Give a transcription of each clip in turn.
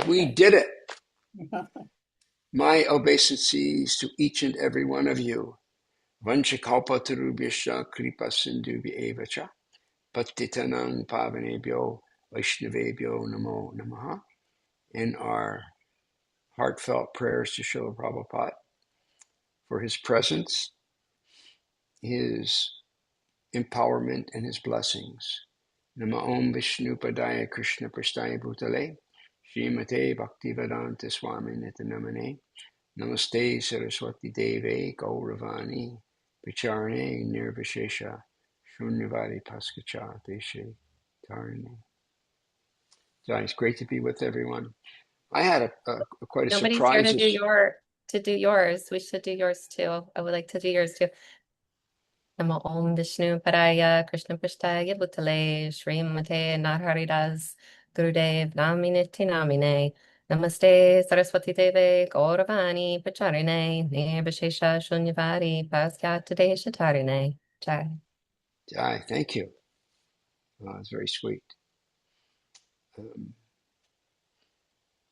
We did it. My obeisances to each and every one of you. Vanchakalpatarubhyascha kripa sindhubhya patitanang pavanebhyo vaishnavebhyo namo namaha. In our heartfelt prayers to Srila Prabhupada for his presence, his empowerment, and his blessings. Nama Om Vishnu Padaya Krishna Prasthaya Bhutale Srimate Bhaktivedanta Swami Nitanamane Namaste Saraswati Deve Gauravani Vicharane Nirvishesha Shunyavadi Paskacha Deshe Tarine. So it's great to be with everyone. I had quite a Nobody's surprise. here to do yours. We should do yours too. I would like to do yours too. Namo Om Vishnu Padaya Krishna Prasthaya Bhutale Srimate Narahari Das Gurudev Namine Namine Namaste Saraswati Deve Gauravani Pacharine Nirbhashesha Shunyavadi Paskata Desha Tarine. Jai. Jai, thank you. It's very sweet.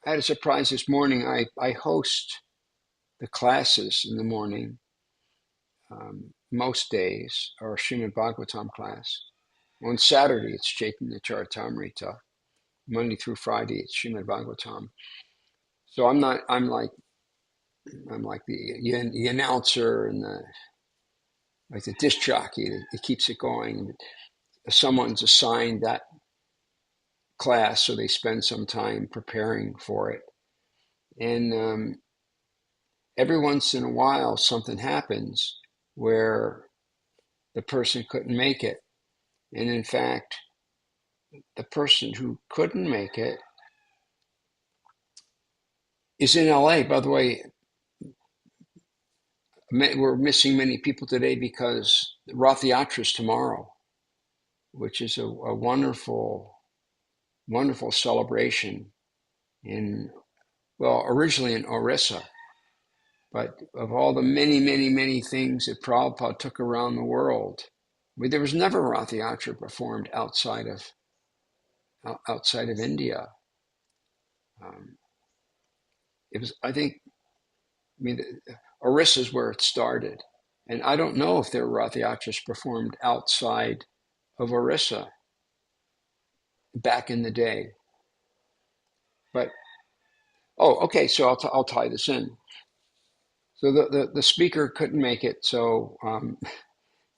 I had a surprise this morning. I host the classes in the morning, most days, or Srimad Bhagavatam class. On Saturday, it's Chaitanya Charitamrita. Monday through Friday, it's Srimad Bhagavatam. So I'm like the announcer and the disc jockey that keeps it going. Someone's assigned that class, so they spend some time preparing for it. And every once in a while, something happens where the person couldn't make it. And in fact, the person who couldn't make it is in LA. By the way, we're missing many people today because Rath Yatra is tomorrow, which is a wonderful, wonderful celebration originally in Orissa. But of all the many, many, many things that Prabhupada took around the world, there was never Rath Yatra performed outside of India. It was, Orissa is where it started. And I don't know if there were Rath Yatras performed outside of Orissa back in the day. But, okay, so I'll tie this in. So the speaker couldn't make it, so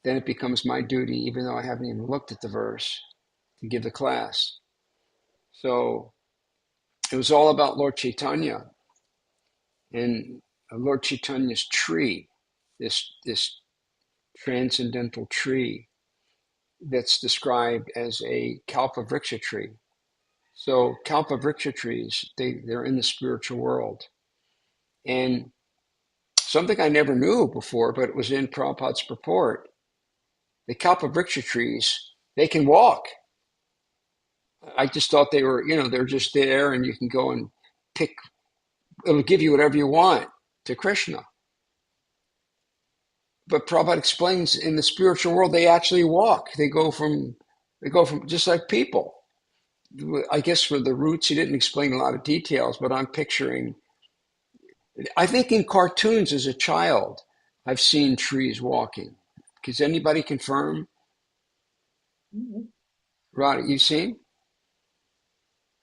then it becomes my duty, even though I haven't even looked at the verse, to give the class. So it was all about Lord Chaitanya and Lord Chaitanya's tree, this transcendental tree that's described as a kalpavriksha tree. So kalpavriksha trees, they're in the spiritual world. And something I never knew before, but it was in Prabhupada's purport, the kalpavriksha trees, they can walk. I just thought they were, they're just there and you can go and pick, it'll give you whatever you want to Krishna. But Prabhupada explains in the spiritual world, they actually walk. They go from just like people. I guess for the roots, he didn't explain a lot of details, but I'm picturing, I think in cartoons as a child, I've seen trees walking. Does anybody confirm? Rod, you've seen?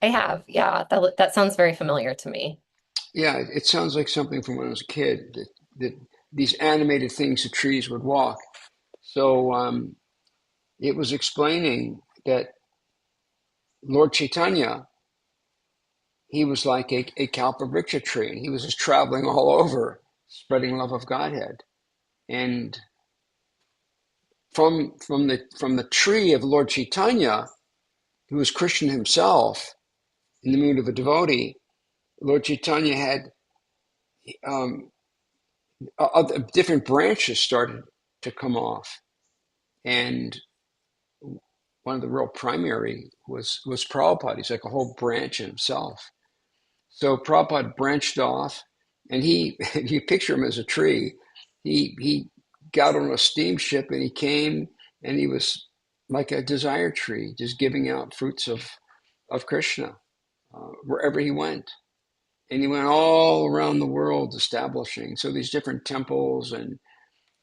I have, yeah. That sounds very familiar to me. Yeah, it sounds like something from when I was a kid, that these animated things, the trees would walk. So it was explaining that Lord Chaitanya, he was like a kalpavriksha tree, and he was just traveling all over, spreading love of Godhead. And from the tree of Lord Chaitanya, who was Krishna himself, in the mood of a devotee, Lord Chaitanya had different branches started to come off, and one of the real primary was Prabhupada. He's like a whole branch in himself. So Prabhupada branched off, and you picture him as a tree. He got on a steamship and he came, and he was like a desire tree, just giving out fruits of Krishna wherever he went. And he went all around the world establishing. So these different temples and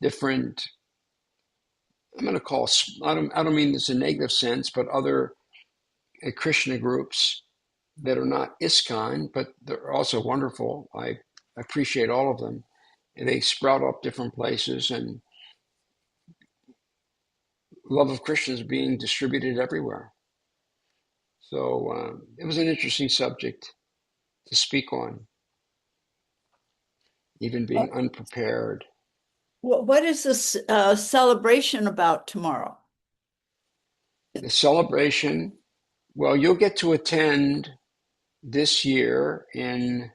different, I'm going to call, I don't mean this in a negative sense, but other Krishna groups that are not ISKCON, but they're also wonderful. I appreciate all of them. And they sprout up different places, and love of Krishna is being distributed everywhere. So it was an interesting subject to speak on, even being unprepared. What is this celebration about tomorrow? The celebration, well, you'll get to attend this year in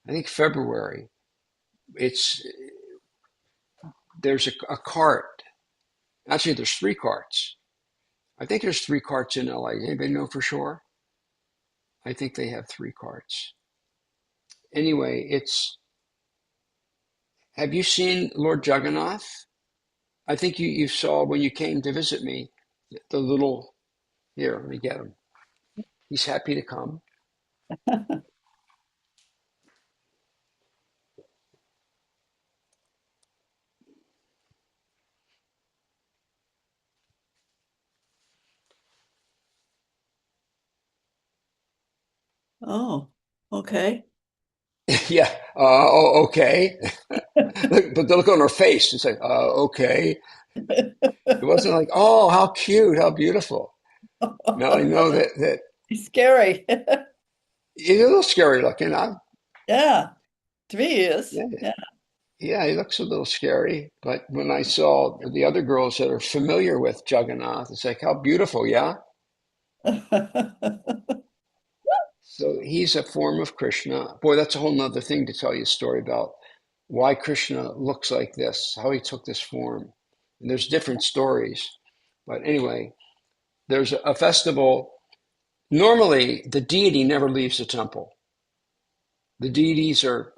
I think February. There's a cart. Actually, there's 3 carts. I think there's 3 carts in LA. Anybody know for sure? I think they have 3 carts. Anyway, have you seen Lord Jagannath? I think you saw when you came to visit me, the little, here, let me get him. He's happy to come. Oh, okay. Yeah, okay. But the look on her face, it's like, okay. It wasn't like, oh, how cute, how beautiful. Now I know that It's scary. he's a little scary looking. Yeah, to me he is. Yeah, Yeah. yeah, he looks a little scary. But when I saw the other girls that are familiar with Jagannath, it's like, how beautiful, yeah? So he's a form of Krishna. Boy, that's a whole nother thing to tell you a story about why Krishna looks like this, how he took this form. And there's different stories. But anyway, there's a festival. Normally, the deity never leaves the temple. The deities are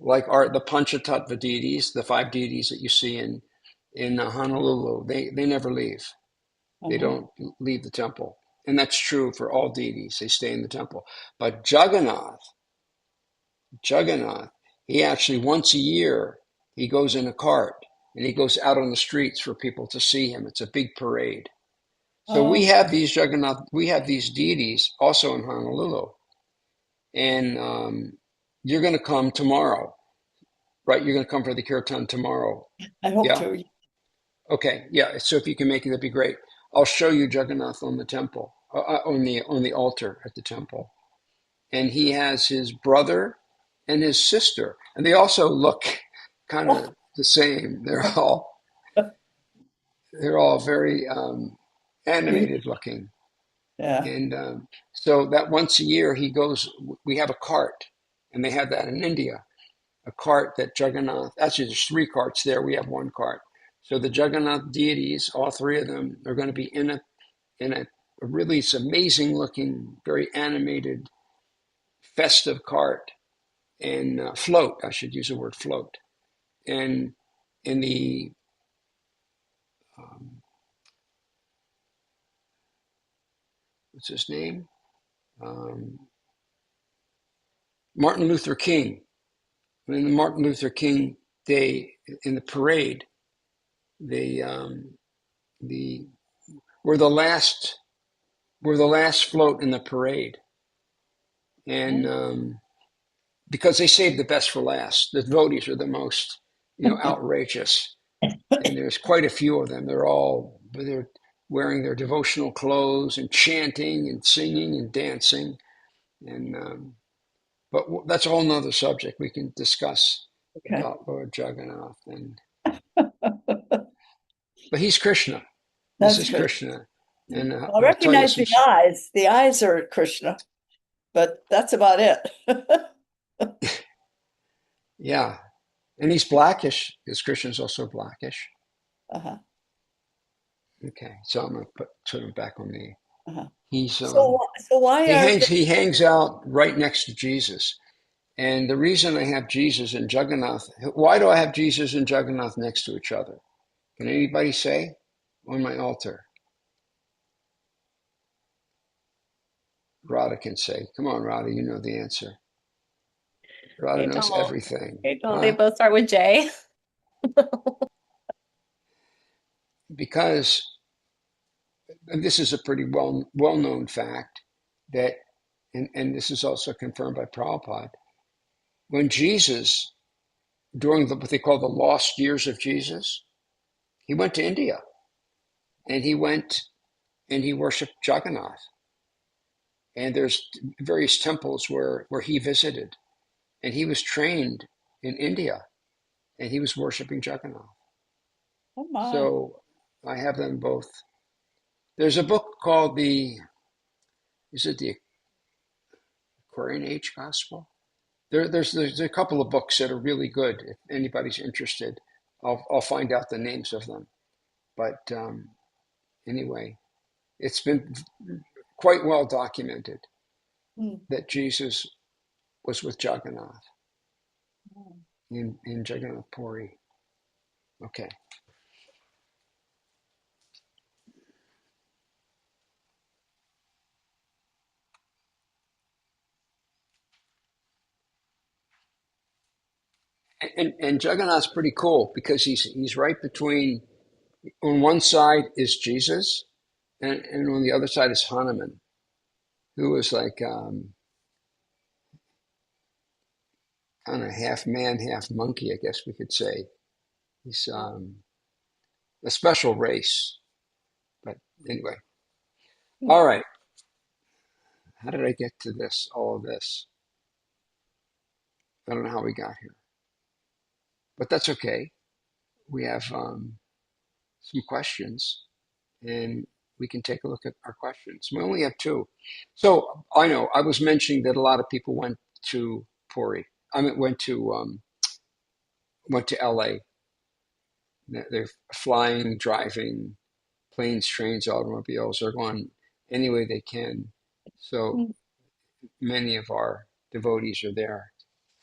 like the Panchatattva deities, the 5 deities that you see in Honolulu. They never leave. They don't leave the temple. And that's true for all deities. They stay in the temple. But Jagannath, he actually once a year, he goes in a cart and he goes out on the streets for people to see him. It's a big parade. So we have these these deities also in Honolulu. And you're going to come tomorrow, right? You're going to come for the kirtan tomorrow. I hope Yeah? to. Okay, yeah. So if you can make it, that'd be great. I'll show you Jagannath on the temple, on the altar at the temple. And he has his brother and his sister, and they also look kind of the same. They're all very animated looking. Yeah. And so that once a year he goes. We have a cart, and they have that in India. A cart that Jagannath. Actually, there's 3 carts there. We have 1 cart. So the Jagannath deities, all 3 of them, are going to be in a really amazing looking, very animated, festive cart and float. I should use the word float. And in the what's his name? Martin Luther King. In the Martin Luther King Day, in the parade, we're the last float in the parade, and because they saved the best for last. The devotees are the most, outrageous, and there's quite a few of them. They're wearing their devotional clothes and chanting and singing and dancing, and but that's a whole nother subject we can discuss about Lord Jagannath. But he's Krishna. This is Krishna, and I I'll tell you recognize the eyes. The eyes are Krishna, but that's about it. Yeah, and he's blackish because Krishna's also blackish. Okay, so I'm going to put him back on me. He's so why he hangs out right next to Jesus. And the reason I have Jesus and Jagannath, why do I have Jesus and Jagannath next to each other? Can anybody say? on my altar? Radha can say. Come on, Radha, you know the answer. Radha They knows don't. everything. They don't. They Huh? both start with J. Because, and this is a pretty well-known fact, that, and this is also confirmed by Prabhupada, when Jesus, during what they call the lost years of Jesus, he went to India, and he went and he worshiped Jagannath. And there's various temples where he visited, and he was trained in India, and he was worshiping Jagannath. Oh my. So I have them both. There's a book called is it the Aquarian Age Gospel? There's a couple of books that are really good. If anybody's interested, I'll find out the names of them. But anyway, it's been quite well documented Hmm. that Jesus was with Jagannath Hmm. in Jagannath Puri. Okay. And Jagannath's pretty cool because he's right between. On one side is Jesus, and on the other side is Hanuman, who was like kind of half man, half monkey, I guess we could say. He's a special race. But anyway, Hmm. all right. How did I get to this? All of this. I don't know how we got here, but that's okay. We have some questions, and we can take a look at our questions. We only have two. So I know I was mentioning that a lot of people went to Puri. I mean, went to LA. They're flying, driving, planes, trains, automobiles. They're going any way they can. So Hmm. many of our devotees are there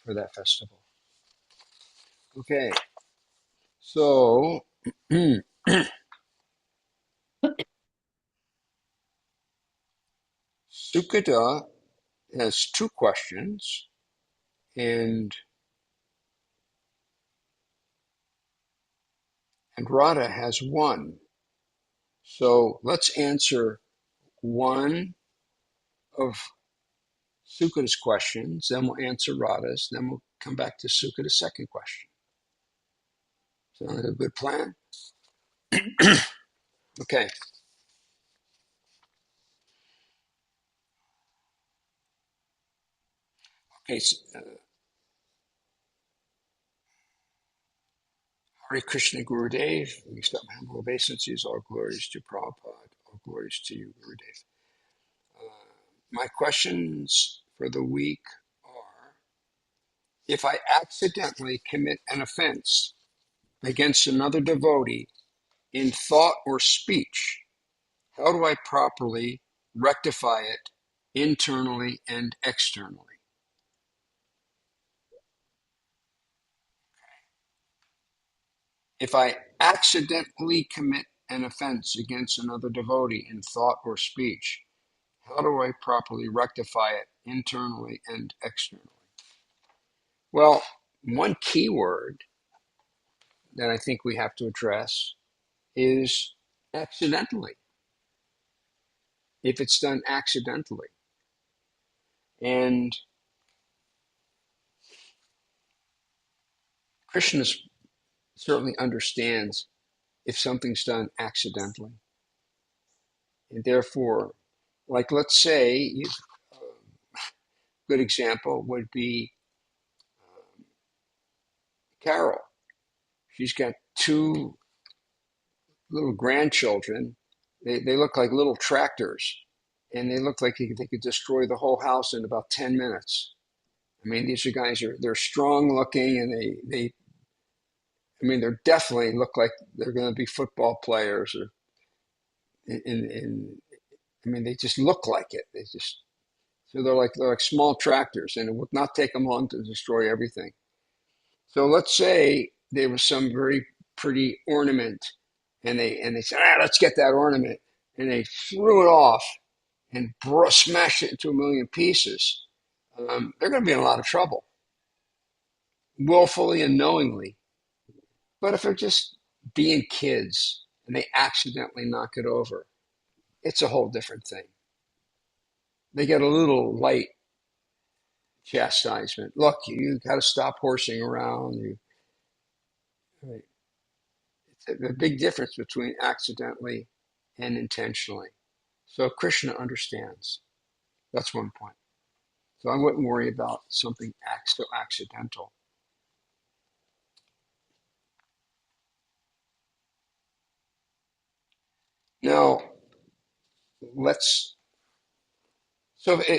for that festival. Okay, so Sukada has two questions, and Radha has one. So let's answer one of Sukada's questions, then we'll answer Radha's, then we'll come back to Sukada's second question. Sound like a good plan? Hmm. Okay. Okay. Hare Krishna Gurudev, we accept my humble obeisances, all glories to Prabhupada, all glories to you, Gurudev. My questions for the week are, if I accidentally commit an offense against another devotee in thought or speech, how do I properly rectify it internally and externally? If I accidentally commit an offense against another devotee in thought or speech, how do I properly rectify it internally and externally? Well, one key word that I think we have to address is accidentally, if it's done accidentally. And Krishna certainly understands if something's done accidentally. And therefore, like let's say, a good example would be Carol. She's got two little grandchildren. They look like little tractors, and they look like they could destroy the whole house in about 10 minutes. I mean, these guys they're strong looking, and they're definitely look like they're going to be football players, or they just look like it. They're like small tractors, and it would not take them long to destroy everything. So let's say there was some very pretty ornament and they said, let's get that ornament, and they threw it off and smashed it into a million pieces, they're going to be in a lot of trouble, willfully and knowingly. But if they're just being kids and they accidentally knock it over, it's a whole different thing. They get a little light chastisement. Look, you got to stop horsing around. Right. It's a big difference between accidentally and intentionally. So Krishna understands. That's one point. So I wouldn't worry about something so accidental. Now,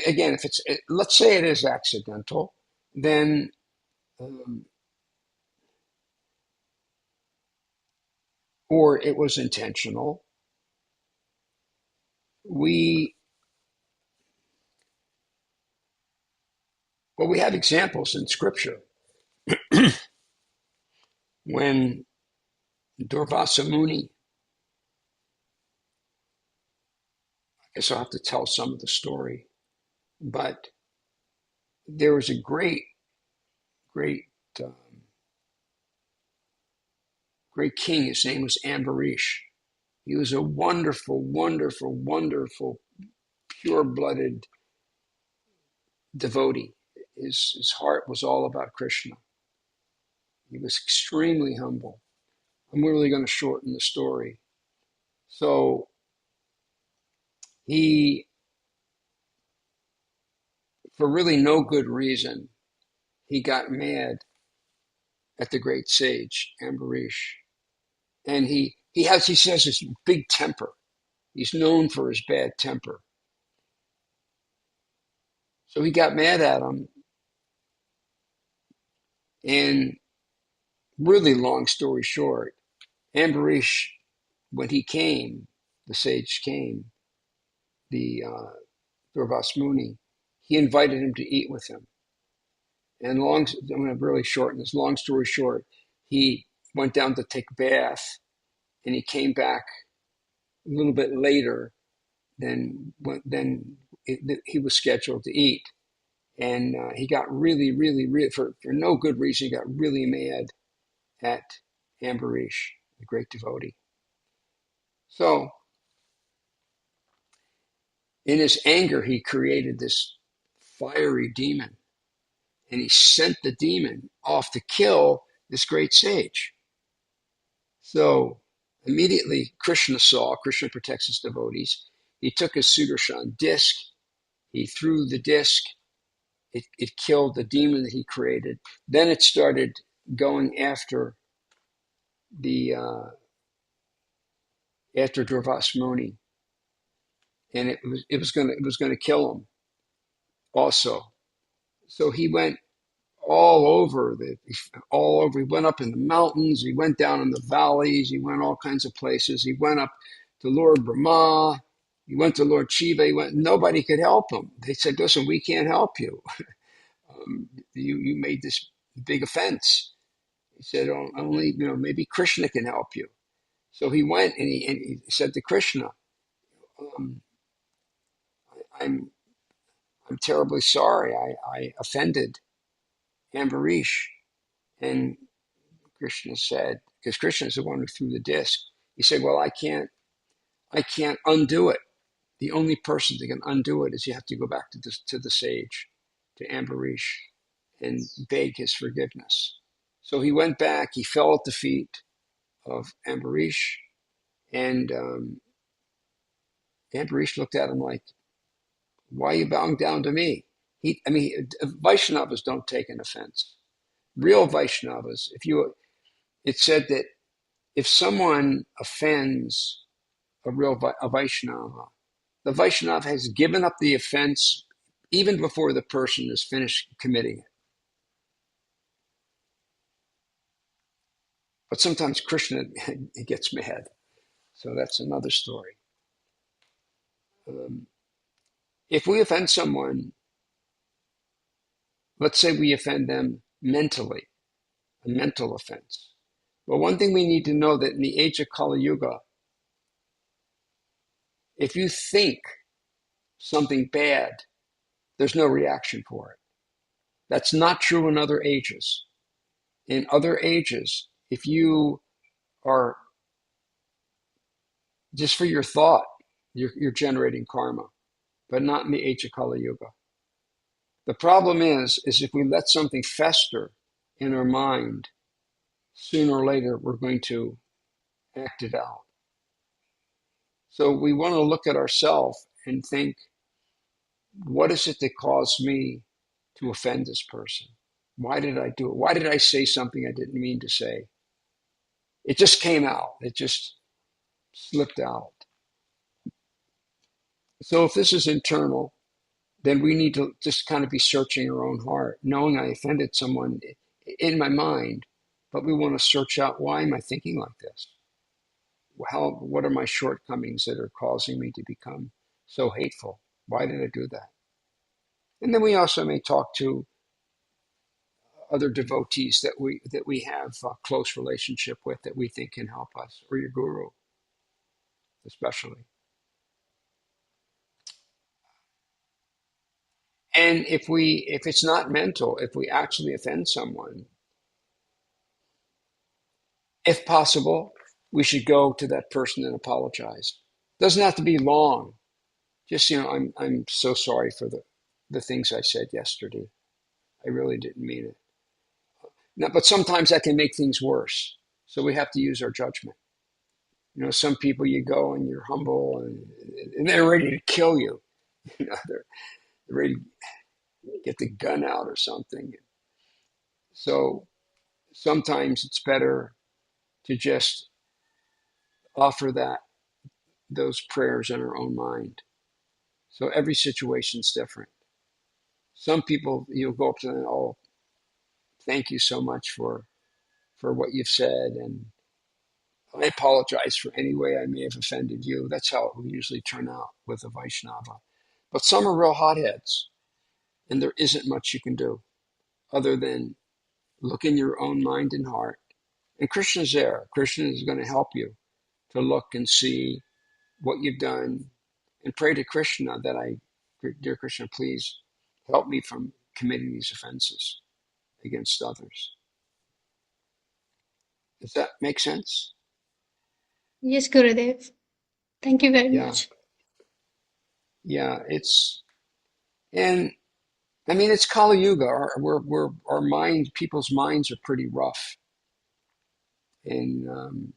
again, let's say it is accidental, then, or it was intentional, we have examples in scripture when Durvasa Muni, I guess I'll have to tell some of the story, but there was a great, great, great king. His name was Ambarisha. He was a wonderful, wonderful, wonderful, pure-blooded devotee. His heart was all about Krishna. He was extremely humble. I'm really going to shorten the story. So he, for really no good reason, he got mad at the great sage, Ambarisha. And he says this big temper. He's known for his bad temper. So he got mad at him. And really long story short, Ambarisha, when he came, the sage came, the Durvasa Muni, he invited him to eat with him. And I'm going to really shorten this. Long story short, he went down to take a bath, and he came back a little bit later than he was scheduled to eat. And he got really, really, really, for no good reason, he got really mad at Ambarisha, the great devotee. So in his anger, he created this fiery demon, and he sent the demon off to kill this great sage. So immediately Krishna protects his devotees. He took his Sudarshan disc, he threw the disc, it killed the demon that he created. Then it started going after after Durvasa Muni, and it was going to kill him also. So he went all over. He went up in the mountains. He went down in the valleys. He went all kinds of places. He went up to Lord Brahma. He went to Lord Shiva. Nobody could help him. They said, "Listen, we can't help you. You made this big offense." He said, "Only maybe Krishna can help you." So he went and he said to Krishna, "I'm terribly sorry. I offended Ambarisha." And Krishna said, because Krishna is the one who threw the disc, he said, "Well, I can't undo it. The only person that can undo it is you have to go back to the sage, to Ambarisha, and beg his forgiveness." So he went back. He fell at the feet of Ambarisha, and Ambarisha looked at him like, "Why are you bowing down to me?" Vaishnavas don't take an offense. Real Vaishnavas, it said that if someone offends a Vaishnava, the Vaishnava has given up the offense even before the person is finished committing it. But sometimes Krishna gets mad. So that's another story. If we offend someone, let's say we offend them mentally, a mental offense. But one thing we need to know that in the age of Kali Yuga, if you think something bad, there's no reaction for it. That's not true in other ages. In other ages, if you are just for your thought, you're generating karma, but not in the age of Kali Yuga. The problem is if we let something fester in our mind, sooner or later we're going to act it out. So we want to look at ourselves and think, what is it that caused me to offend this person? Why did I do it? Why did I say something I didn't mean to say? It just came out. It just slipped out. So if this is internal, then we need to just kind of be searching our own heart, knowing I offended someone in my mind, but we want to search out, why am I thinking like this? What are my shortcomings that are causing me to become so hateful? Why did I do that? And then we also may talk to other devotees that we have a close relationship with, that we think can help us, or your guru especially. And if it's not mental, if we actually offend someone, if possible, we should go to that person and apologize. Doesn't have to be long. Just, I'm so sorry for the things I said yesterday. I really didn't mean it. Now, but sometimes that can make things worse. So we have to use our judgment. Some people, you go and you're humble and they're ready to kill you. They're ready to get the gun out or something. So sometimes it's better to just offer those prayers in our own mind. So every situation's different. Some people, you'll go up to them, oh, thank you so much for what you've said, and I apologize for any way I may have offended you. That's how it will usually turn out with a Vaishnava. But some are real hotheads, and there isn't much you can do other than look in your own mind and heart. And Krishna's there. Krishna is going to help you to look and see what you've done, and pray to Krishna that dear Krishna, please help me from committing these offenses against others. Does that make sense? Yes, Gurudev. Thank you very Yeah. much. Yeah, it's Kali Yuga. Our mind, people's minds are pretty rough, and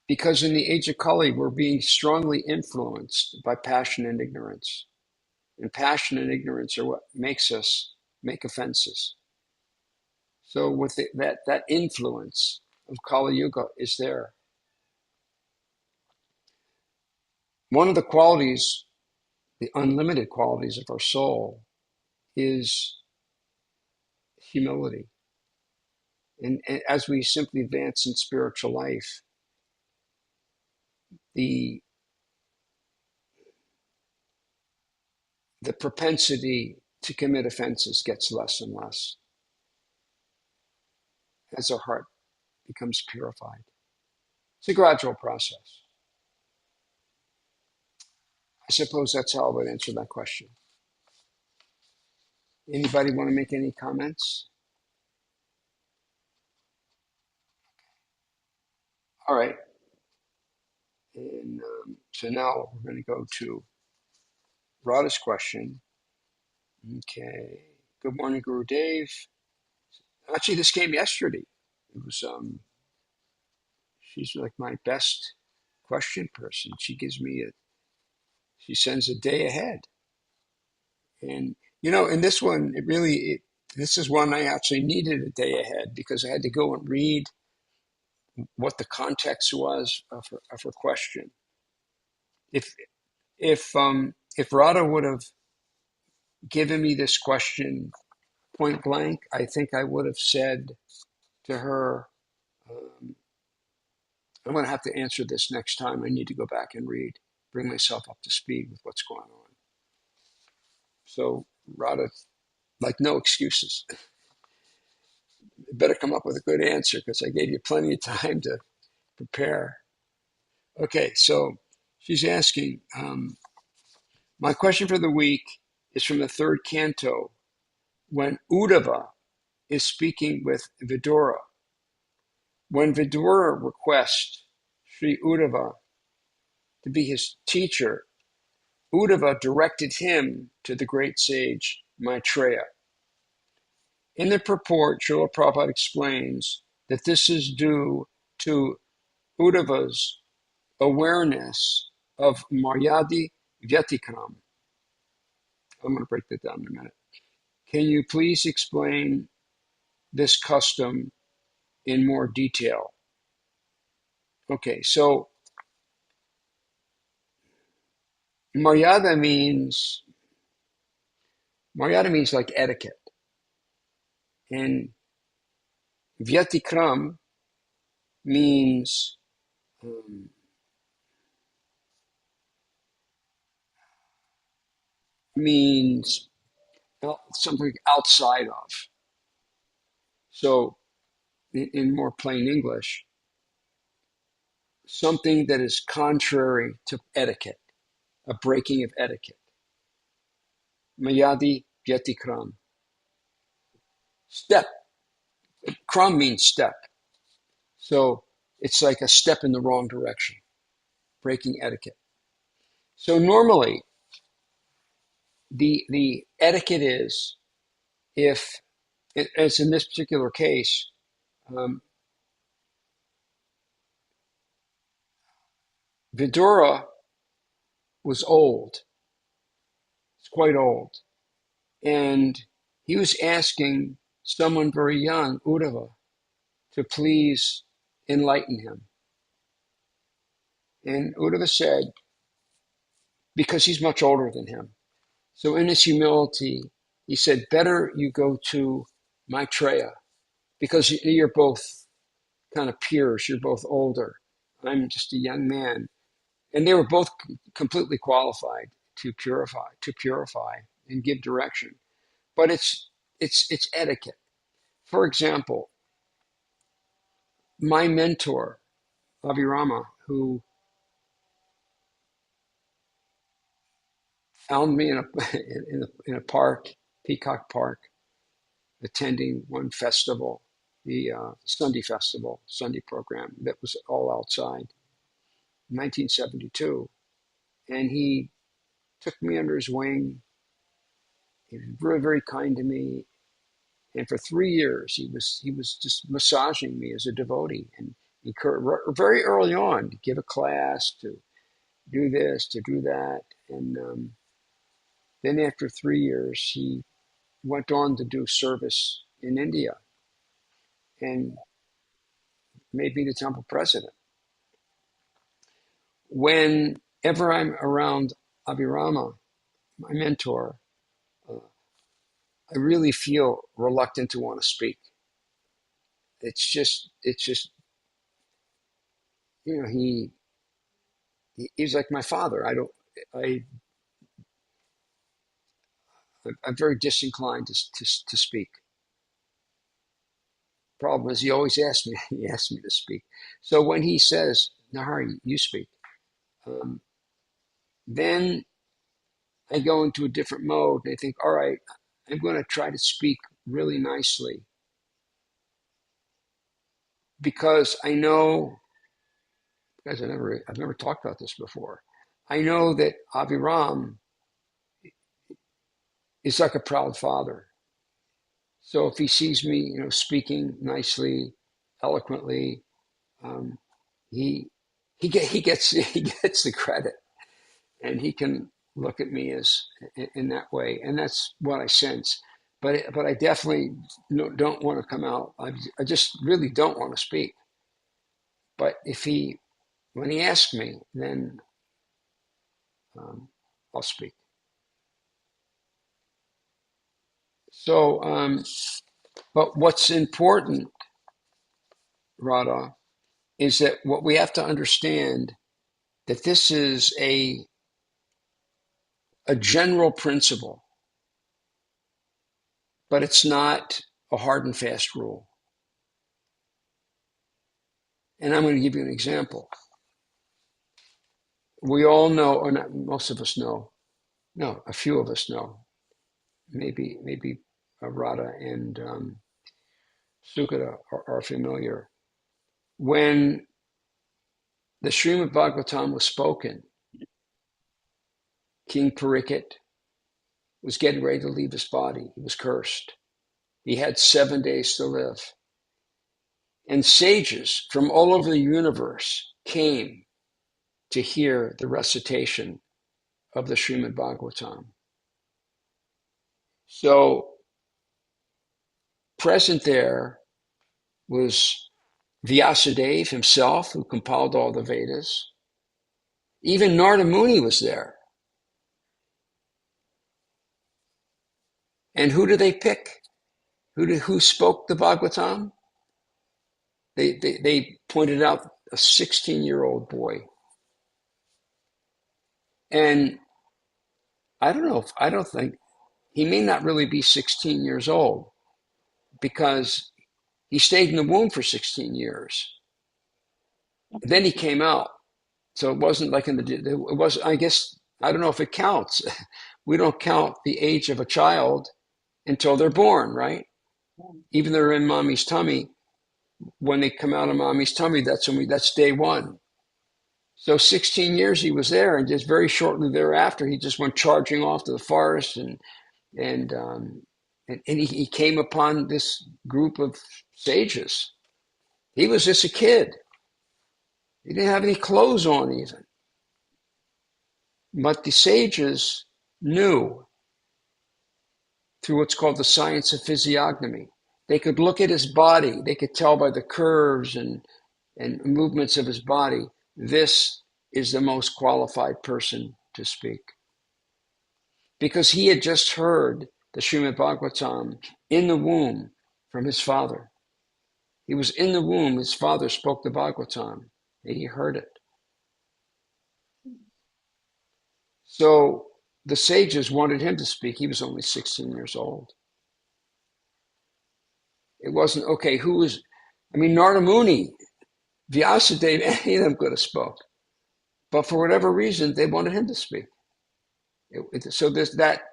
because in the age of Kali, we're being strongly influenced by passion and ignorance, and passion and ignorance are what makes us make offenses. So with that influence of Kali Yuga is there. One of the qualities, the unlimited qualities of our soul, is humility. And as we simply advance in spiritual life, the propensity to commit offenses gets less and less as our heart becomes purified. It's a gradual process. I suppose that's how I would answer that question. Anybody want to make any comments? All right. And so now we're going to go to Radha's question. Okay. Good morning, Guru Dave. Actually, this came yesterday. It was she's like my best question person. She sends a day ahead. And in this one, this is one I actually needed a day ahead, because I had to go and read what the context was of her question. If Radha would have given me this question point blank, I think I would have said to her, I'm going to have to answer this next time. I need to go back and bring myself up to speed with what's going on. So Radha, like, no excuses. better come up with a good answer because I gave you plenty of time to prepare. Okay, so she's asking, my question for the week is from the third canto when Uddhava is speaking with Vidura. When Vidura requests Sri Uddhava to be his teacher, Uddhava directed him to the great sage Maitreya. In the purport, Srila Prabhupada explains that this is due to Uddhava's awareness of Maryadi Vyatikram. I'm going to break that down in a minute. Can you please explain this custom in more detail? Okay, so Maryada means like etiquette, and Vyatikram means um, means something outside of. So, in more plain English, something that is contrary to etiquette, a breaking of etiquette. Mayadi Vyatikram. Step. Kram means step. So it's like a step in the wrong direction, breaking etiquette. So normally, the etiquette is, if, as in this particular case, um, Vidura was old. It's quite old. And he was asking someone very young, Uddhava, to please enlighten him. And Uddhava said, because he's much older than him. So in his humility, he said, better you go to Maitreya, because you're both kind of peers, you're both older. I'm just a young man. And they were both completely qualified to purify and give direction. But it's etiquette. For example, my mentor, Abhirama, who found me in a park, Peacock Park, attending one festival, the Sunday festival, Sunday program that was all outside, 1972. And he took me under his wing. He was very, very kind to me. And for 3 years, he was just massaging me as a devotee and very early on to give a class, to do this, to do that. And then after 3 years, he went on to do service in India and made me the temple president. Whenever I'm around Abhirama, my mentor, I really feel reluctant to want to speak. It's just, he's like my father. I'm very disinclined to speak. Problem is, he always asks me, he asks me to speak. So when he says, Narahari, you speak, then I go into a different mode and I think, all right, I'm going to try to speak really nicely because I know, guys, I've never talked about this before. I know that Aviram is like a proud father. So if he sees me, speaking nicely, eloquently, um, he gets he gets the credit, and he can look at me as in that way, and that's what I sense. But I definitely don't want to come out. I just really don't want to speak. But when he asks me, then I'll speak. So, but what's important, Radha, is that what we have to understand that this is a general principle, but it's not a hard and fast rule. And I'm going to give you an example. We all know, or not, most of us know, no, a few of us know, maybe Radha and Sukata are familiar. When the Srimad Bhagavatam was spoken, King Parikshit was getting ready to leave his body. He was cursed. He had 7 days to live. And sages from all over the universe came to hear the recitation of the Srimad Bhagavatam. So present there was Vyasadeva himself, who compiled all the Vedas. Even Narada Muni was there. And who did they pick? Who spoke the Bhagavatam? They pointed out a 16-year-old boy. And I don't think, he may not really be 16 years old because he stayed in the womb for 16 years. Then he came out. So it wasn't like it was, I guess, I don't know if it counts. We don't count the age of a child until they're born, right? Even though they're in mommy's tummy, when they come out of mommy's tummy, that's day one. So 16 years he was there, and just very shortly thereafter, he just went charging off to the forest, and he came upon this group of sages. He was just a kid. He didn't have any clothes on even. But the sages knew through what's called the science of physiognomy. They could look at his body. They could tell by the curves and movements of his body, this is the most qualified person to speak. Because he had just heard the Srimad Bhagavatam in the womb from his father. He was in the womb. His father spoke the Bhagavatam, and he heard it. So the sages wanted him to speak. He was only 16 years old. It wasn't, okay, Narada Muni, Vyasadeva, any of them could have spoke. But for whatever reason, they wanted him to speak. So there's that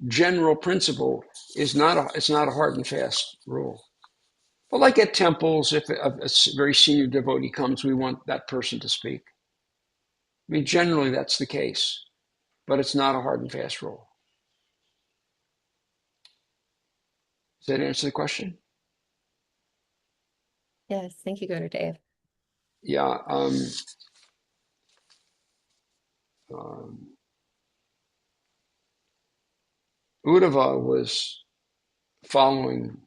general principle is it's not a hard and fast rule. But like at temples, if a very senior devotee comes, we want that person to speak. Generally that's the case, but it's not a hard and fast rule. Does that answer the question? Yes, thank you, Gurudev. Yeah. Uddhava was following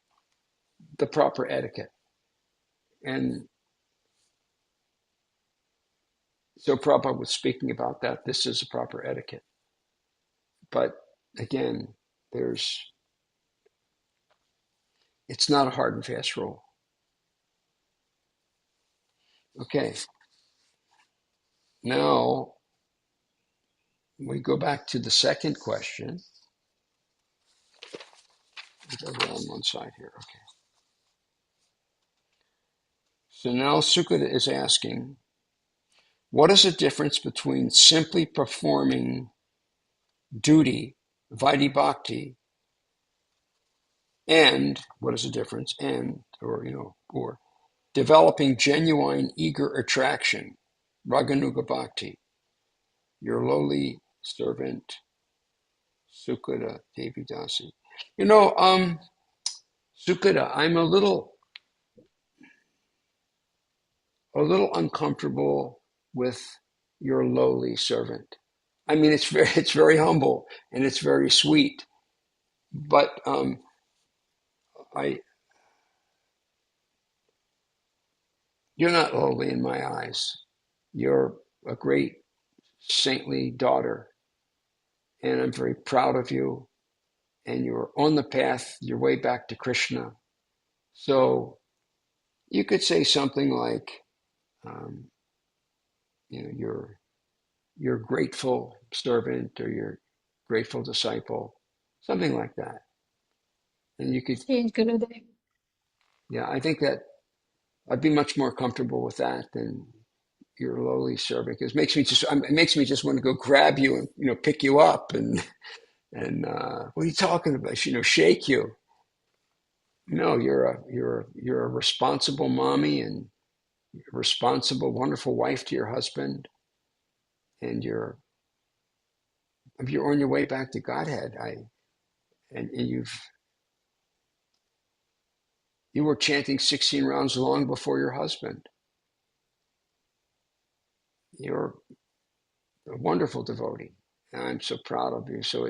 the proper etiquette. And so Prabhupada was speaking about that. This is a proper etiquette. But again, it's not a hard and fast rule. Okay. Now we go back to the second question. Go on one side here. Okay. So now Sukata is asking, what is the difference between simply performing duty, Vaidhi Bhakti, and what is the difference? Or developing genuine eager attraction, Raganuga Bhakti, your lowly servant, Sukata Devi Dasi. Sukata, I'm a little uncomfortable with your lowly servant. It's very humble and it's very sweet, but you're not lowly in my eyes. You're a great saintly daughter, and I'm very proud of you. And you're on the path, your way back to Krishna. So you could say something like, you're grateful servant, or your grateful disciple, something like that. And you could, Yes, Gurudev. yeah, I think that I'd be much more comfortable with that than your lowly servant, because it makes me just want to go grab you and, you know, pick you up and what are you talking about? You know, shake you. No, you're a responsible mommy and a responsible, wonderful wife to your husband, and you're on your way back to Godhead. And you were chanting 16 rounds long before your husband. You're a wonderful devotee, and I'm so proud of you. So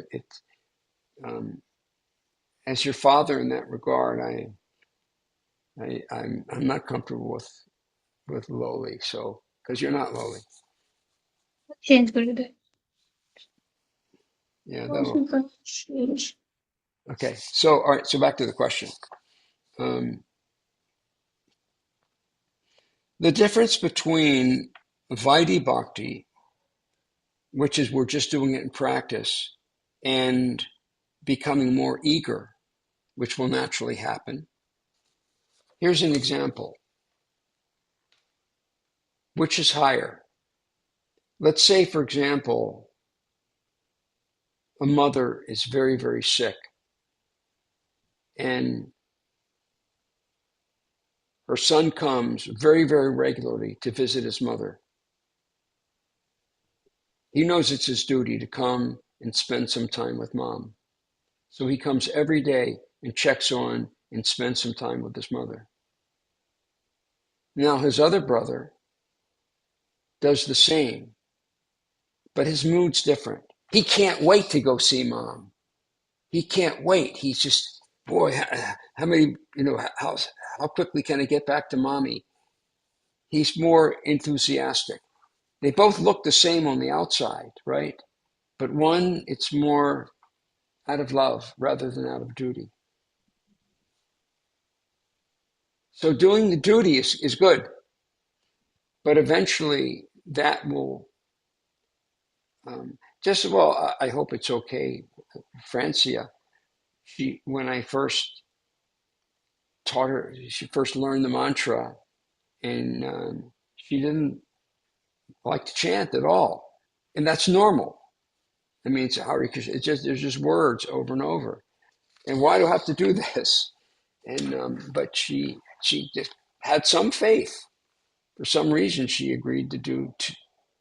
um, as your father in that regard, I'm not comfortable with lowly. So because you're not lowly, Change Gurudev. yeah. Also got change. Okay. So all right. So back to the question. Um, the difference between Vaidhi Bhakti, which is we're just doing it in practice, and becoming more eager, which will naturally happen. Here's an example. Which is higher? Let's say, for example, a mother is very, very sick, and her son comes very, very regularly to visit his mother. He knows it's his duty to come and spend some time with mom. So he comes every day and checks on and spends some time with his mother. Now his other brother does the same, but his mood's different. He can't wait to go see mom. He can't wait. He's just, boy, how many, you know, how quickly can I get back to mommy? He's more enthusiastic. They both look the same on the outside, right? But one, it's more out of love rather than out of duty. So doing the duty is good, but eventually that will well, I hope it's okay. Francia, when I first taught her, she first learned the mantra, and she didn't like to chant at all. And that's normal. I mean, it's Hare Krishna. There's just words over and over. And why do I have to do this? And but she just had some faith. For some reason, she agreed to do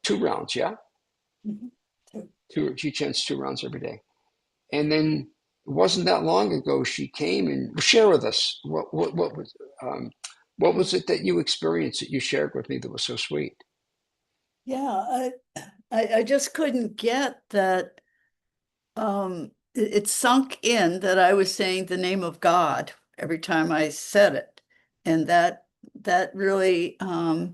two rounds. Yeah, she chants 2 rounds every day. And then it wasn't that long ago she came and shared with us what was it that you experienced that you shared with me that was so sweet. Yeah, I just couldn't get that. It sunk in that I was saying the name of God every time I said it, and that really I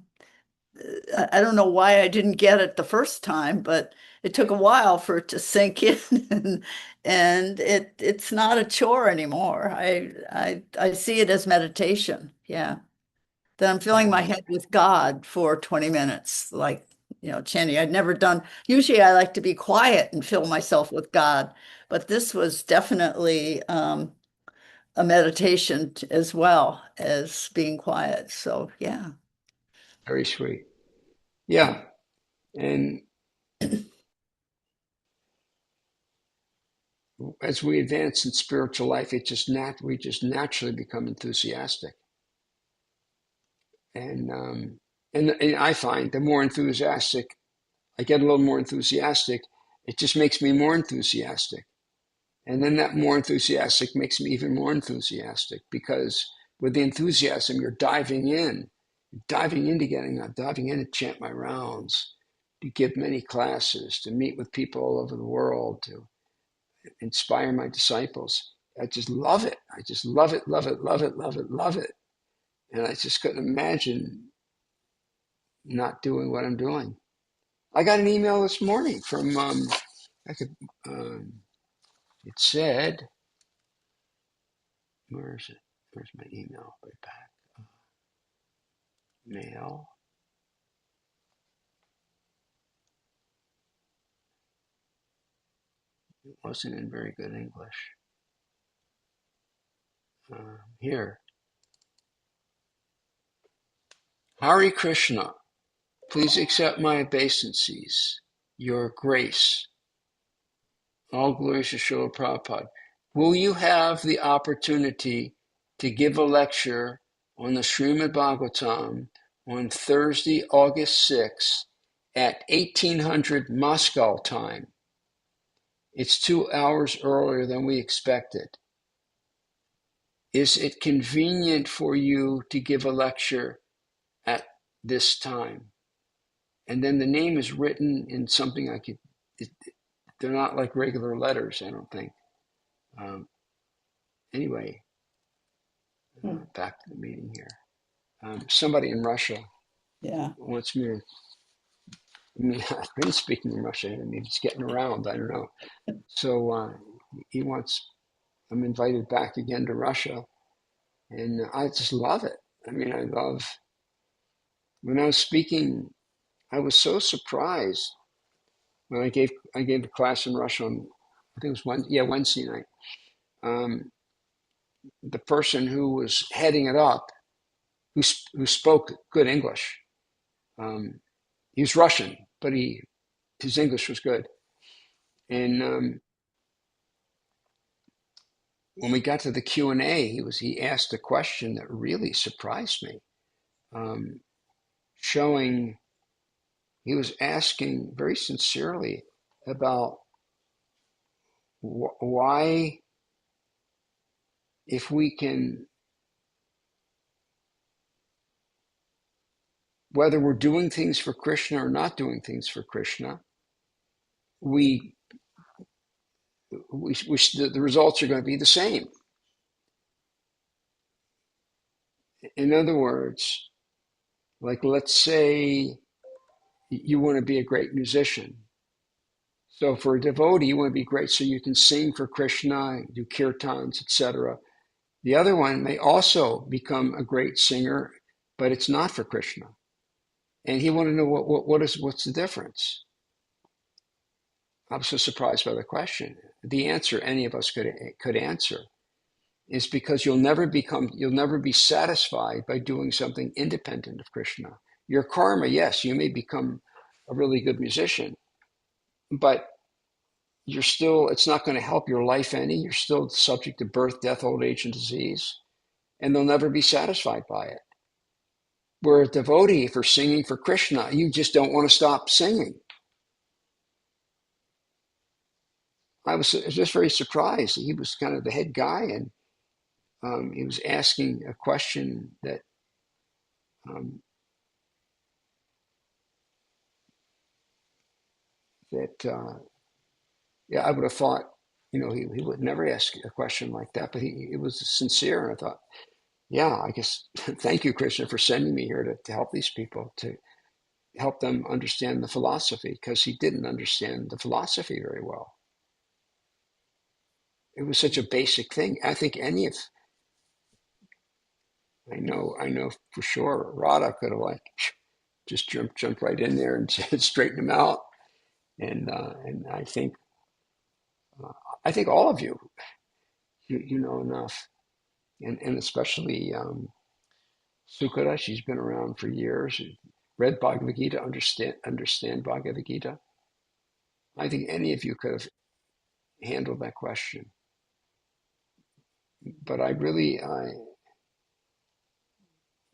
don't know why I didn't get it the first time, but it took a while for it to sink in, and it's not a chore anymore. I see it as meditation. Yeah, that I'm filling my head with God for 20 minutes, like, chanting. I'd never done, usually I like to be quiet and fill myself with God, but this was definitely a meditation as well as being quiet. So, yeah. Very sweet. Yeah. And as we advance in spiritual life, we just naturally become enthusiastic. And I find the more enthusiastic I get, a little more enthusiastic, it just makes me more enthusiastic. And then that more enthusiastic makes me even more enthusiastic, because with the enthusiasm, you're diving in to chant my rounds, to give many classes, to meet with people all over the world, to inspire my disciples. I just love it. I just love it, love it, love it, love it, love it. And I just couldn't imagine not doing what I'm doing. I got an email this morning from, um, it said, where is it? Where's my email? Right back. Mail. It wasn't in very good English. Here. Hare Krishna, please accept my obeisances, your grace. All glories to Srila Prabhupada. Will you have the opportunity to give a lecture on the Srimad Bhagavatam on Thursday, August 6th at 1800 Moscow time? It's 2 hours earlier than we expected. Is it convenient for you to give a lecture at this time? And then the name is written in something I could, they're not like regular letters, I don't think. Anyway, back to the meeting here. Somebody in Russia wants me to, I've been speaking in Russia, I mean, it's getting around, I don't know. So he wants, I'm invited back again to Russia, and I just love it. I mean, I love, when I was speaking, I was so surprised when I gave the class in Russia on, I think it was Wednesday night. The person who was heading it up, who spoke good English, he was Russian, but his English was good. And when we got to the Q&A, he asked a question that really surprised me, showing he was asking very sincerely about why, if we can, whether we're doing things for Krishna or not doing things for Krishna, the results are going to be the same. In other words, like, let's say you want to be a great musician. So for a devotee, you want to be great so you can sing for Krishna, do kirtans, etc. The other one may also become a great singer, but it's not for Krishna. And he wanted to know what's the difference? I was so surprised by the question. The answer any of us could answer is because you'll never be satisfied by doing something independent of Krishna. Your karma, yes, you may become a really good musician, but it's not going to help your life any. You're still subject to birth, death, old age, and disease, and they'll never be satisfied by it. Where a devotee, for singing for Krishna, you just don't want to stop singing. I was just very surprised. He was kind of the head guy, and he was asking a question that I would have thought, he would never ask a question like that, but it was sincere. And I thought, I guess, thank you, Krishna, for sending me here to help these people, to help them understand the philosophy, because he didn't understand the philosophy very well. It was such a basic thing. I think I know for sure, Radha could have just jumped right in there and straightened him out. And I think all of you know enough, and especially Sukara. She's been around for years, read Bhagavad Gita, understand Bhagavad Gita. I think any of you could have handled that question. But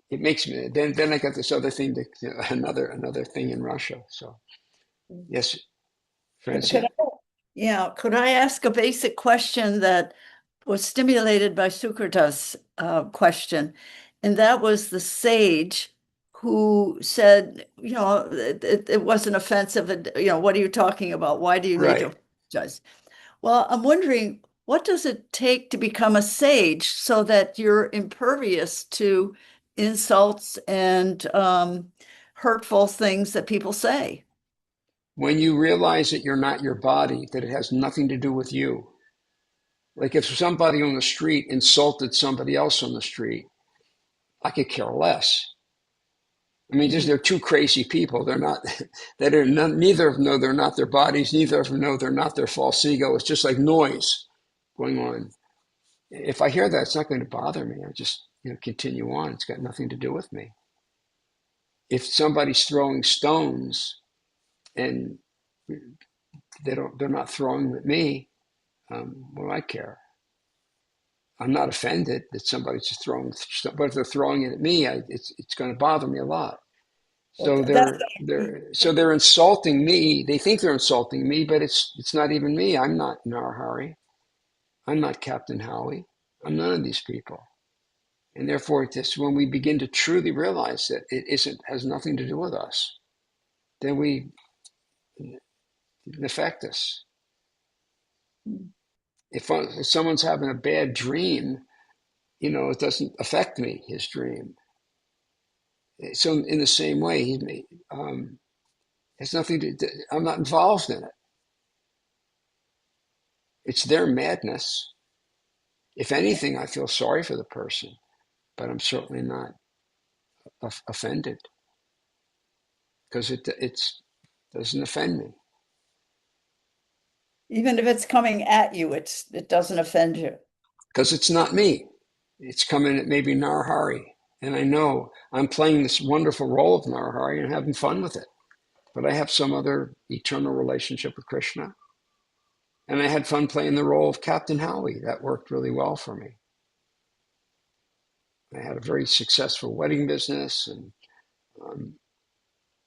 it makes me, then I got this other thing, another thing in Russia. So yes, Francia. Could I ask a basic question that was stimulated by Sukrita's question? And that was the sage who said, it wasn't offensive. And, what are you talking about? Why do you need to apologize? Well, I'm wondering, what does it take to become a sage so that you're impervious to insults and hurtful things that people say? When you realize that you're not your body, that it has nothing to do with you. Like if somebody on the street insulted somebody else on the street, I could care less. I mean, they're two crazy people. Neither of them know they're not their bodies. Neither of them know they're not their false ego. It's just like noise going on. If I hear that, it's not going to bother me. I just continue on. It's got nothing to do with me. if somebody's throwing stones and they're not throwing them at me, what do I care? I'm not offended that somebody's just throwing, but if they're throwing it at me, it's going to bother me a lot. So they're insulting me. They think they're insulting me, but it's not even me. I'm not Narahari. I'm not Captain Howie. I'm none of these people. And therefore, when we begin to truly realize that it has nothing to do with us, then it affect us. If someone's having a bad dream, it doesn't affect me, his dream. So in the same way, has nothing to do, I'm not involved in it. It's their madness. If anything, I feel sorry for the person, but I'm certainly not offended because it doesn't offend me. Even if it's coming at you, it doesn't offend you. Because it's not me. It's coming at maybe Narahari. And I know I'm playing this wonderful role of Narahari and having fun with it. But I have some other eternal relationship with Krishna. And I had fun playing the role of Captain Howie. That worked really well for me. I had a very successful wedding business, and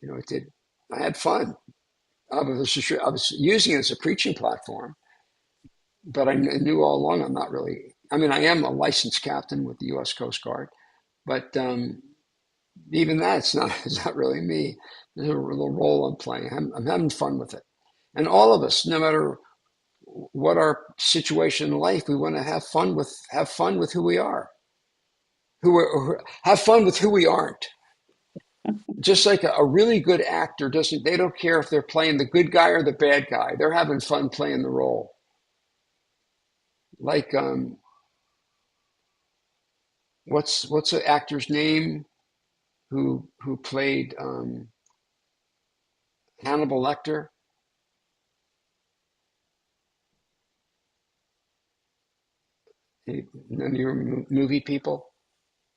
it did. I had fun. I was using it as a preaching platform, but I knew all along I'm not really. I mean, I am a licensed captain with the U.S. Coast Guard, but even that, it's not really me. There's a little role I'm playing. I'm having fun with it, and all of us, no matter what our situation in life, we want to have fun with who we are. Have fun with who we aren't. Just like a really good actor they don't care if they're playing the good guy or the bad guy. They're having fun playing the role. Like, what's the actor's name who played Hannibal Lecter? None of your movie people?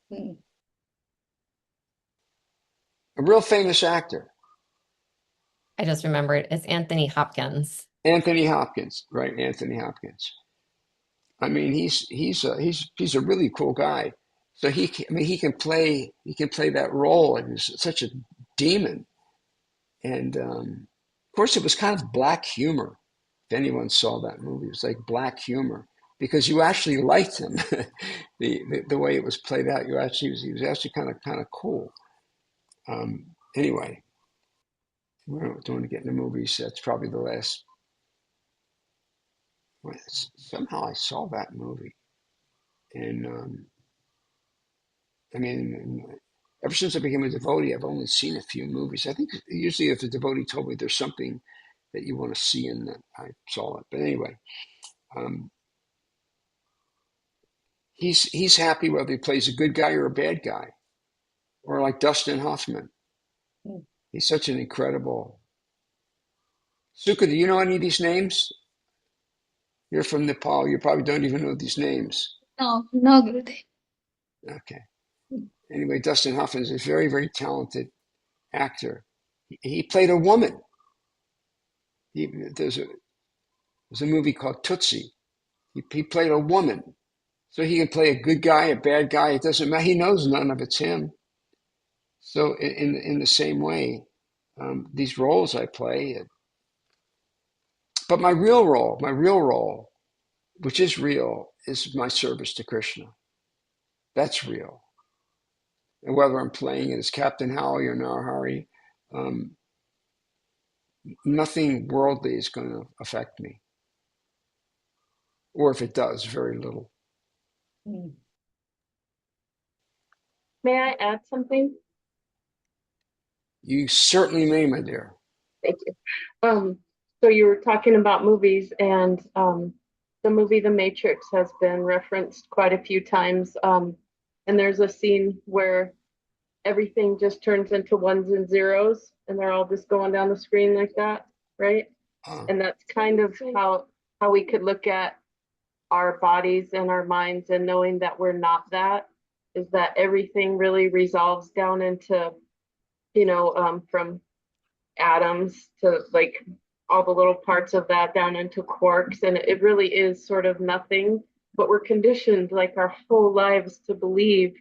Hmm. A real famous actor. I just remembered it's Anthony Hopkins. Anthony Hopkins, right? Anthony Hopkins. I mean, he's a really cool guy. So he can play that role, and he's such a demon. And of course, it was kind of black humor. If anyone saw that movie, it was like black humor because you actually liked him. the way it was played out, he was actually kind of cool. Anyway, we don't want to get into movies. That's probably the last. Somehow I saw that movie, and I mean, ever since I became a devotee, I've only seen a few movies. I think usually if a devotee told me there's something that you want to see in that, I saw it. But anyway, he's happy whether he plays a good guy or a bad guy, or like Dustin Hoffman. He's such an incredible. Sukha, do you know any of these names? You're from Nepal. You probably don't even know these names. No, Gurudev. Okay. Anyway, Dustin Hoffman is a very, very talented actor. He played a woman. There's a movie called Tootsie. He played a woman. So he can play a good guy, a bad guy. It doesn't matter. He knows none of it's him. So in the same way, these roles I play. But my real role, which is real, is my service to Krishna. That's real. And whether I'm playing it as Captain Howie or Narahari, nothing worldly is going to affect me. Or if it does, very little. May I add something? You certainly may, my dear. Thank you. So you were talking about movies, and the movie The Matrix has been referenced quite a few times. And there's a scene where everything just turns into ones and zeros, and they're all just going down the screen like that, right? And that's kind of how we could look at our bodies and our minds, and knowing that we're not that, is that everything really resolves down into from atoms to like all the little parts of that down into quarks. And it really is sort of nothing, but we're conditioned like our whole lives to believe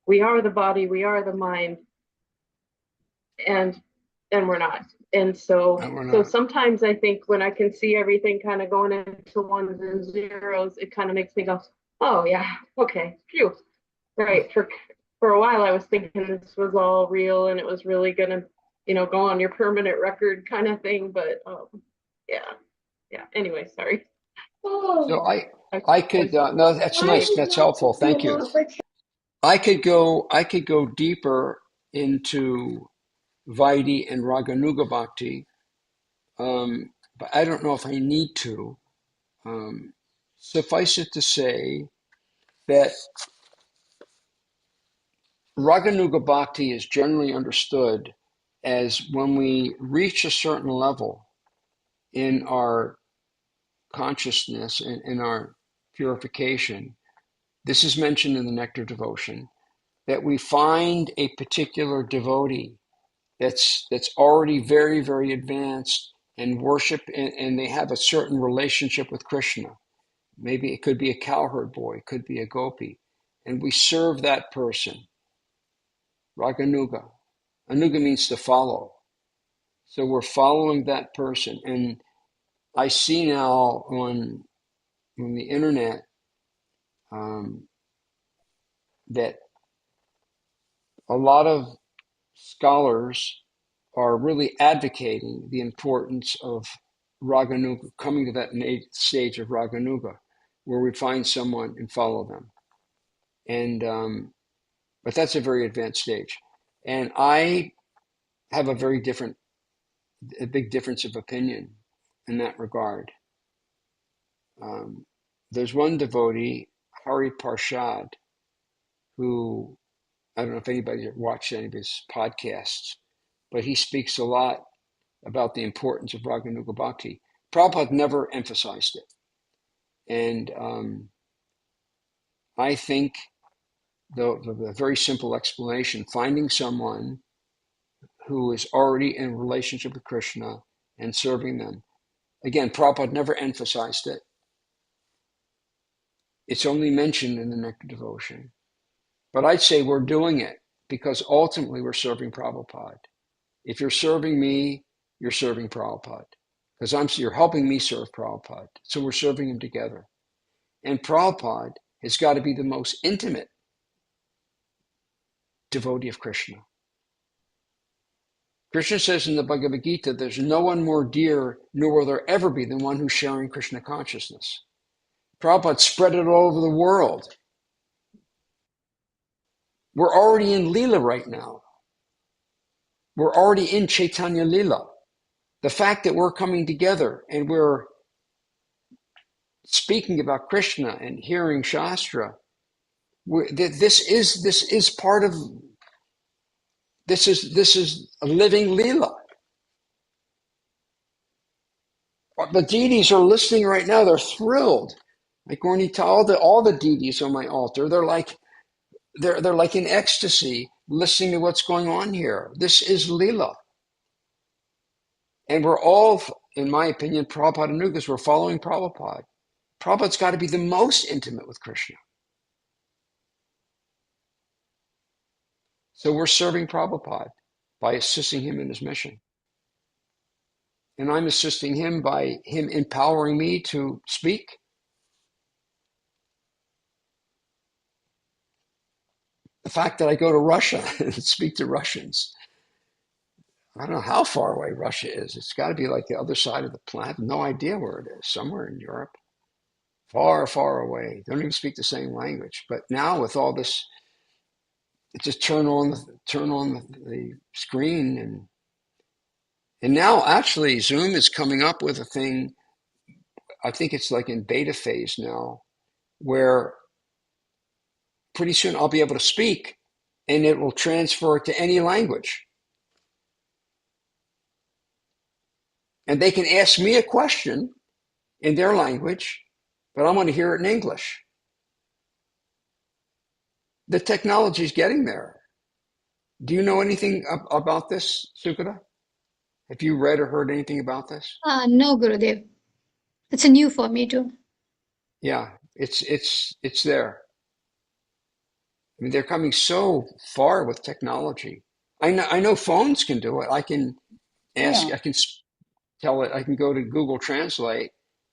we are the body, we are the mind, and we're not. And so sometimes I think when I can see everything kind of going into ones and zeros, it kind of makes me go, oh yeah, okay, phew. Right. For a while I was thinking this was all real and it was really gonna, go on your permanent record kind of thing. But yeah. Anyway, sorry. So I could no, that's nice. That's helpful. Thank you. I could go deeper into Vaidhi and Raganuga Bhakti, but I don't know if I need to. Suffice it to say that Raganuga Bhakti is generally understood as when we reach a certain level in our consciousness and in our purification. This is mentioned in the Nectar Devotion, that we find a particular devotee that's already very, very advanced and worship, and they have a certain relationship with Krishna. Maybe it could be a cowherd boy, it could be a gopi, and we serve that person. Raganuga. Anuga means to follow. So we're following that person. And I see now on the internet that a lot of scholars are really advocating the importance of Raganuga, coming to that stage of Raganuga, where we find someone and follow them. And but that's a very advanced stage. And I have a big difference of opinion in that regard. There's one devotee, Hari Parshad, who, I don't know if anybody watched any of his podcasts, but he speaks a lot about the importance of Raganuga Bhakti. Prabhupada never emphasized it. And I think the very simple explanation, finding someone who is already in a relationship with Krishna and serving them. Again, Prabhupada never emphasized it. It's only mentioned in the Nectar Devotion. But I'd say we're doing it because ultimately we're serving Prabhupada. If you're serving me, you're serving Prabhupada. Because you're helping me serve Prabhupada. So we're serving him together. And Prabhupada has got to be the most intimate devotee of Krishna. Krishna says in the Bhagavad Gita, there's no one more dear, nor will there ever be than one who's sharing Krishna consciousness. Prabhupada spread it all over the world. We're already in Leela right now. We're already in Chaitanya Leela. The fact that we're coming together and we're speaking about Krishna and hearing Shastra, this is part of, this is a living Leela. The deities are listening right now. They're thrilled. Like Gornita, all the deities on my altar, they're like in ecstasy, listening to what's going on here. This is Leela. And we're all, in my opinion, Prabhupada Anugas, we're following Prabhupada. Prabhupada's got to be the most intimate with Krishna. So we're serving Prabhupada by assisting him in his mission. And I'm assisting him by him empowering me to speak. The fact that I go to Russia and speak to Russians, I don't know how far away Russia is. It's got to be like the other side of the planet. I have no idea where it is, somewhere in Europe. Far, far away. They don't even speak the same language. But now with all this, just turn on the screen and now actually Zoom is coming up with a thing, I think it's like in beta phase now, where pretty soon I'll be able to speak and it will transfer to any language. And they can ask me a question in their language, but I want to hear it in English. The technology is getting there. Do you know anything about this, Sukada? Have you read or heard anything about this? No, Gurudev. It's a new for me too. Yeah, it's there. I mean, they're coming so far with technology. I know phones can do it. I can ask, Yeah. I can tell it, I can go to Google Translate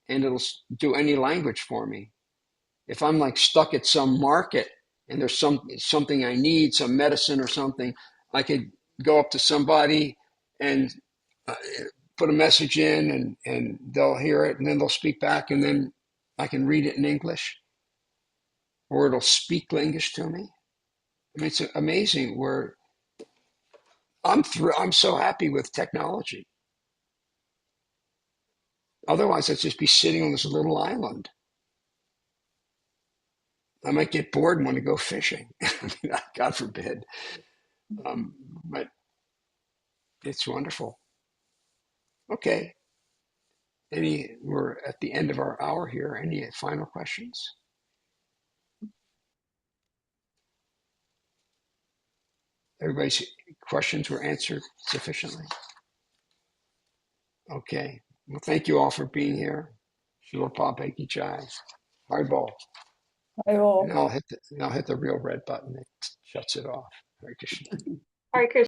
and it'll do any language for me. If I'm like stuck at some market and there's something I need, some medicine or something, I could go up to somebody and uh, put a message in and they'll hear it and then they'll speak back and then I can read it in English or it'll speak English to me. I mean, it's amazing where I'm so happy with technology. Otherwise, I'd just be sitting on this little island. I might get bored and want to go fishing. I mean, God forbid. But it's wonderful. Okay. We're at the end of our hour here. Any final questions? Everybody's questions were answered sufficiently. Okay. Well, thank you all for being here. Srila Prabhupada Ki Jai. Hardball. And I'll hit the real red button that shuts it off. Hare Krishna. Hare Krishna.